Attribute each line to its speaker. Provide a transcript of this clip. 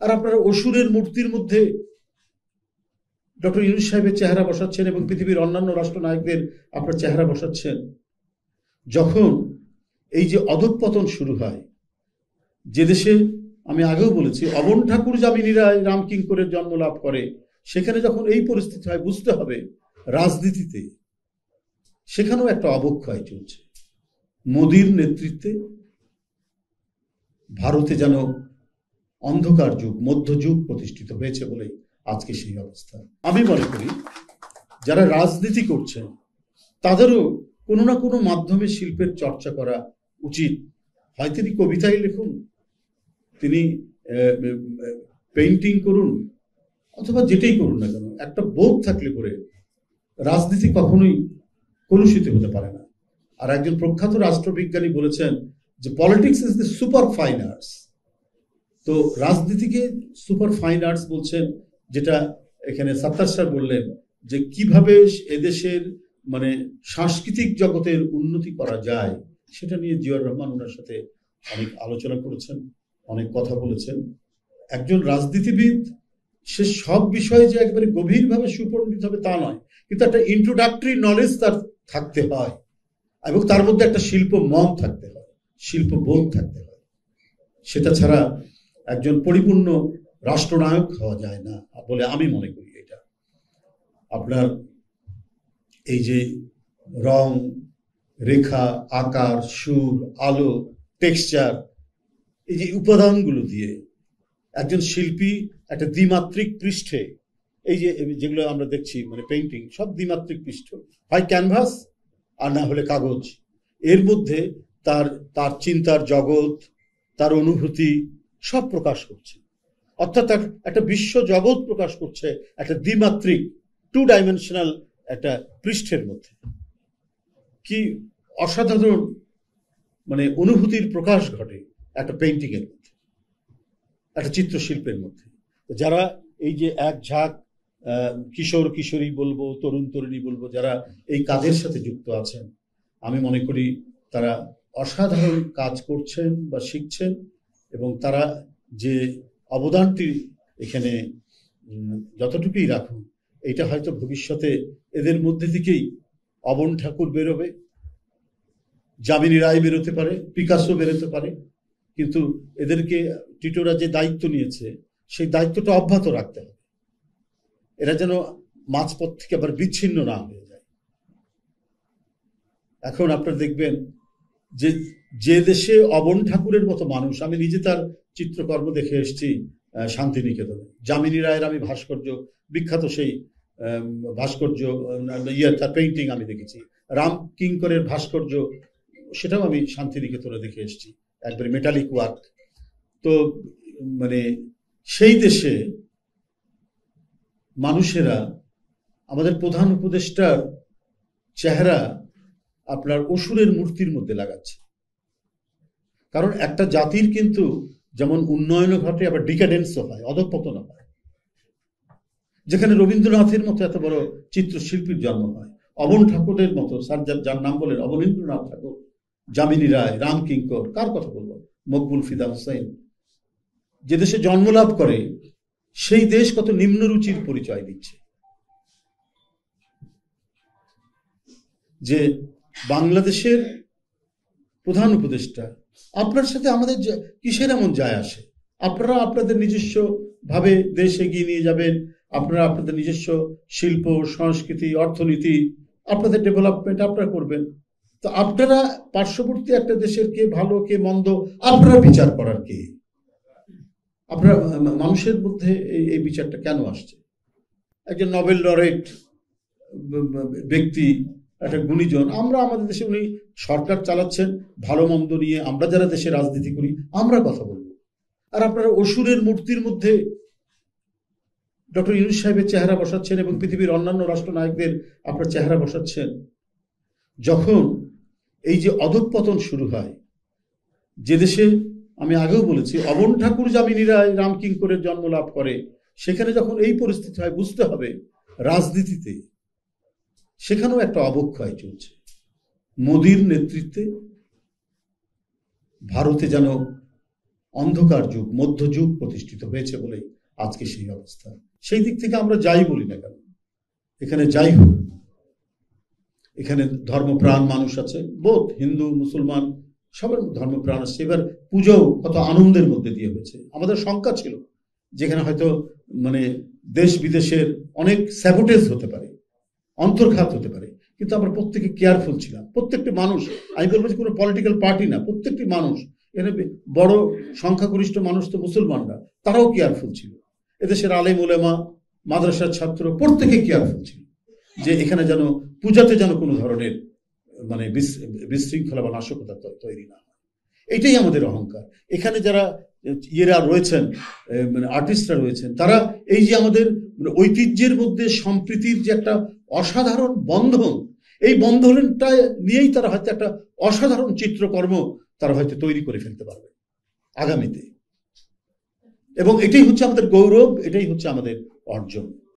Speaker 1: আর আপনারা অসুরের মূর্তির মধ্যে ডক্টর ইউনূস সাহেবের চেহারা বসাচ্ছেন এবং পৃথিবীর অন্যান্য রাষ্ট্রনায়কদের আপনার চেহারা বসাচ্ছেন। যখন এই যে অধঃপতন শুরু হয়, যে দেশে আমি আগেও বলেছি অবন ঠাকুর যামিনীরা রামকিঙ্করের জন্ম লাভ করে, সেখানে যখন এই পরিস্থিতি হয় বুঝতে হবে রাজনীতিতে সেখানেও একটা অবক্ষয় চলছে। মোদির নেতৃত্বে ভারতে যেন অন্ধকার যুগ, মধ্যযুগ প্রতিষ্ঠিত হয়েছে বলে আজকে সেই অবস্থা। আমি মনে করি যারা রাজনীতি করছেন তাদেরও কোনো না কোনো মাধ্যমে শিল্পের চর্চা করা উচিত। হয় তিনি কবিতাই লিখুন, তিনি পেইন্টিং করুন, অথবা যেটাই করুন না কেন, একটা বোধ থাকলে পরে রাজনীতি কখনোই কলুষিত হতে পারে না। আর একজন প্রখ্যাত রাষ্ট্রবিজ্ঞানী বলেছেন যে politics is the super fine arts. তো রাজনীতিকে সুপার ফাইন আর্টস বলছেন, যেটা এখানে সাত্তার স্যার বললেন যে কিভাবে এদেশের মানে সাংস্কৃতিক জগতের উন্নতি করা যায়, সেটা নিয়ে জিয়াউর রহমান ওনার সাথে অনেক আলোচনা করেছেন, অনেক কথা বলেছেন। একজন রাজনীতিবিদ সে সব বিষয়ে যে একেবারে গভীরভাবে সুপণ্ডিত হবে তা নয়, কিন্তু একটা ইন্ট্রোডাক্টরি নলেজ তার থাকতে হয় এবং তার মধ্যে একটা শিল্প মন থাকতে হয়, শিল্পবোধ থাকতে হয়। সেটা ছাড়া একজন পরিপূর্ণ রাষ্ট্রনায়ক হওয়া যায় না বলে আমি মনে করি। এটা আপনার এই যে রং, রেখা, আকার, সুর, আলো, টেক্সচার, এই যে উপাদানগুলো দিয়ে একজন শিল্পী একটা দ্বিমাত্রিক পৃষ্ঠে, এই যে যেগুলো আমরা দেখছি মানে পেইন্টিং, সব দ্বিমাত্রিক পৃষ্ঠ, হয় ক্যানভাস আর না হলে কাগজ, এর মধ্যে তার তার চিন্তার জগৎ, তার অনুভূতি সব প্রকাশ করছে। অর্থাৎ তার একটা বিশ্ব জগৎ প্রকাশ করছে একটা দ্বিমাত্রিক, 2 ডাইমেনশনাল একটা পৃষ্ঠের মধ্যে। কি অসাধারণ মানে অনুভূতির প্রকাশ ঘটে একটা পেইন্টিং এর মধ্যে, একটা চিত্রশিল্পের মধ্যে। যারা এই যে এক ঝাঁক কিশোর কিশোরী বলবো, তরুণ তরুণী বলবো, যারা এই কাজের সাথে যুক্ত আছেন, আমি মনে করি তারা অসাধারণ কাজ করছেন বা শিখছেন, এবং তারা যে অবদানটি এখানে যতটুকুই রাখুন, এটা হয়তো ভবিষ্যতে এদের মধ্যে থেকেই অবন ঠাকুর বেরোবে, যামিনী রায় বেরোতে পারে, পিকাসো বেরোতে পারে, কিন্তু এদেরকে টিটোরা যে দায়িত্ব নিয়েছে সেই দায়িত্বটা অব্যাহত রাখতে হবে। এরা যেন মাঝপথ থেকে আবার বিচ্ছিন্ন না হয়ে যায়। এখন আপনারা দেখবেন যে যে দেশে অবন ঠাকুরের মতো মানুষ, আমি নিজে তার চিত্রকর্ম দেখে এসেছি শান্তিনিকেতনে, যামিনী রায়ের আমি ভাস্কর্য, বিখ্যাত সেই ভাস্কর্য তার পেইন্টিং আমি দেখেছি, রাম কিঙ্করের ভাস্কর্য, সেটাও আমি শান্তিনিকেতনে দেখে এসেছি, একবারে মেটালিক ওয়ার্ক। তো মানে সেই দেশে মানুষেরা আমাদের প্রধান উপদেষ্টার চেহারা আপনার অসুরের মূর্তির মধ্যে লাগাচ্ছে। কারণ একটা জাতির কিন্তু যেমন উন্নয়নও ঘটে, আবার ডিকাডেন্সও হয়, অধঃপতন হয়। যেখানে রবীন্দ্রনাথের মতো এত বড় চিত্রশিল্পীর জন্ম হয়, অবন ঠাকুরের মতো, স্যার যার নাম বলেন অবনীন্দ্রনাথ ঠাকুর, যামিনী রায়, রাম কিঙ্কর, কার কথা বলবো, মকবুল ফিদা হুসাইন, যে দেশে জন্মলাভ করে সেই দেশ কত নিম্নরুচির পরিচয় দিচ্ছে। যে বাংলাদেশের প্রধান উপদেষ্টা, আপনার সাথে আমাদের কিসের এমন যায় আসে? আপনারা আপনাদের নিজস্ব ভাবে দেশ এগিয়ে নিয়ে যাবেন, আপনারা আপনাদের নিজস্ব শিল্প, সংস্কৃতি, অর্থনীতি, আপনাদের ডেভেলপমেন্ট আপনারা করবেন। তো আপনারা পার্শ্ববর্তী একটা দেশের কে ভালো কে মন্দ আপনারা বিচার করার কে? আপনারা মানুষের মধ্যে এই বিচারটা কেন আসছে? একজন নোবেল লরেট ব্যক্তি, একটা গুণীজন, আমরা আমাদের দেশে, উনি সরকার চালাচ্ছেন, ভালো মন্দ নিয়ে আমরা যারা দেশে রাজনীতি করি আমরা কথা বলবো। আর আপনারা অসুরের মূর্তির মধ্যে ডক্টর ইউনূস সাহেবের চেহারা বসাচ্ছেন এবং পৃথিবীর অন্যান্য রাষ্ট্রনায়কদের আপনার চেহারা বসাচ্ছেন। যখন এই যে অধঃপতন শুরু হয়, যে দেশে আমি আগেও বলেছি অবন ঠাকুর যামিনীরা রামকিঙ্করের জন্ম লাভ করে, সেখানে যখন এই পরিস্থিতি হয় বুঝতে হবে রাজনীতিতে সেখানেও একটা অবক্ষয় চলছে। মোদির নেতৃত্বে ভারতে যেন অন্ধকার যুগ, মধ্যযুগ প্রতিষ্ঠিত হয়েছে বলেই আজকে সেই অবস্থা। সেই দিক থেকে আমরা যাই বলি না কেন, এখানে যাই হোক, এখানে ধর্মপ্রাণ মানুষ আছে, বোধ হিন্দু মুসলমান সবার ধর্মপ্রাণ আছে। এবার পুজোও কত আনন্দের মধ্যে দিয়ে হয়েছে। আমাদের শঙ্কা ছিল যেখানে হয়তো মানে দেশ বিদেশের অনেক স্যাবোটেজ হতে পারে, অন্তর্ঘাত হতে পারে, কিন্তু আমরা প্রত্যেকে কেয়ারফুল ছিলাম। প্রত্যেকটি মানুষ, আমি বলবো যে কোনো পলিটিক্যাল পার্টি না, প্রত্যেকটি মানুষ, এখানে বড় সংখ্যাগরিষ্ঠ মানুষ তো মুসলমানরা, তারাও কেয়ারফুল ছিল। এদেশের আলেম ওলেমা, মাদ্রাসার ছাত্র প্রত্যেকে কেয়ারফুল ছিল যে এখানে যেন পূজাতে যেন কোনো ধরনের মানে বিশৃঙ্খলা বা নাশকতা তৈরি না হয়। এটাই আমাদের অহংকার। এখানে যারা ইয়েরা রয়েছেন, মানে আর্টিস্টরা রয়েছেন, তারা এই যে আমাদের ঐতিহ্যের মধ্যে সম্প্রীতির যে একটা অসাধারণ বন্ধন, এই বন্ধনটা নিয়েই তারা হয়তো একটা অসাধারণ চিত্রকর্ম তারা হয়তো তৈরি করে ফেলতে পারবে আগামীতে। এবং এটাই হচ্ছে আমাদের গৌরব, এটাই হচ্ছে আমাদের অর্জন।